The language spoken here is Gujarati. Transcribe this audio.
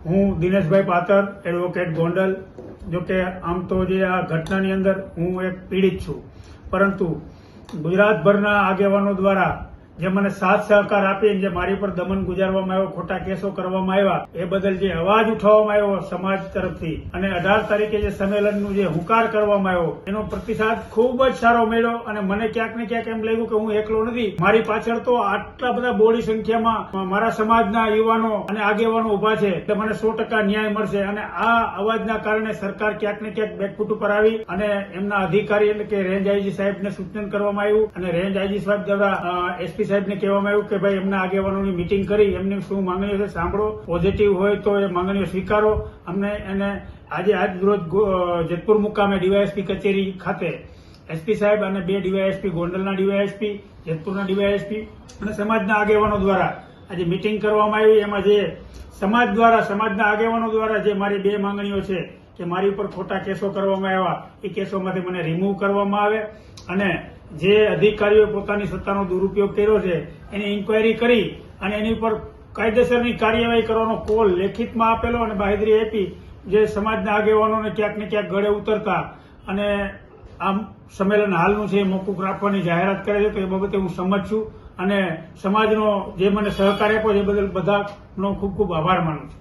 હું દિનેશભાઈ પાતર, એડવોકેટ ગોંડલ. જોકે આમ તો જે આ ઘટનાની અંદર હું એક પીડિત છું, પરંતુ ગુજરાતભરના આગેવાનો દ્વારા જે મને સાથ સહકાર આપીને જે મારી પર દમન ગુજારવામાં આવ્યો, ખોટા કેસો કરવામાં આવ્યા, એ બદલ જે અવાજ ઉઠાવવામાં આવ્યો સમાજ તરફથી અને 18 તારીખે જે સંમેલનનું જે હુંકાર કરવામાં આવ્યો એનો પ્રતિસાદ ખૂબ જ સારો મળ્યો. અને મને ક્યાંક ને ક્યાંક એમ લાગ્યું કે હું એકલો નથી, મારી પાછળ તો આટલા બધા બોડી સંખ્યામાં મારા સમાજના યુવાનો અને આગેવાનો ઉભા છે, એટલે મને 100% ન્યાય મળશે. અને આ અવાજના કારણે સરકાર ક્યાંક ને ક્યાંક બેકફૂટ ઉપર આવી અને એમના અધિકારી એટલે કે રેન્જ આઈજી સાહેબને સૂચન કરવામાં આવ્યું અને રેન્જ આઈજી સાહેબ દ્વારા એસપી સાહેબને કહેવામાં આવ્યું કે ભાઈ એમના આગેવાનોની મીટિંગ કરી એમની શું માંગણીઓ છે સાંભળો, પોઝિટિવ હોય તો એ માંગણીઓ સ્વીકારો. અમને એને આજ રોજ જેતપુર મુકામે ડીવાયએસપી કચેરી ખાતે એસપી સાહેબ અને 2 ડીવાયએસપી, ગોંડલના ડીવાયએસપી, જેતપુરના ડીવાયએસપી અને સમાજના આગેવાનો દ્વારા આજે મીટિંગ કરવામાં આવી. એમાં જે સમાજના આગેવાનો દ્વારા જે મારી 2 માંગણીઓ છે કે મારી ઉપર ખોટા કેસો કરવામાં આવ્યા, એ કેસોમાંથી મને રિમૂવ કરવામાં આવે અને જે અધિકારીઓ પોતાની સત્તાનો દુરુપયોગ કર્યો છે એની ઇન્કવાયરી કરી અને એની ઉપર કાયદેસરની કાર્યવાહી કરવાનો કોલ લેખિતમાં આપેલો અને બાહેધરી આપી, જે સમાજના આગેવાનોને ક્યાંક ને ક્યાંક ગળે ઉતરતા અને આમ સંમેલન હાલનું છે એ મોકૂફ રાખવાની જાહેરાત કરે છે. તો એ બાબતે હું સંમત છું અને સમાજનો જે મને સહકાર આપ્યો એ બદલ બધાનો ખૂબ ખૂબ આભાર માનું છું.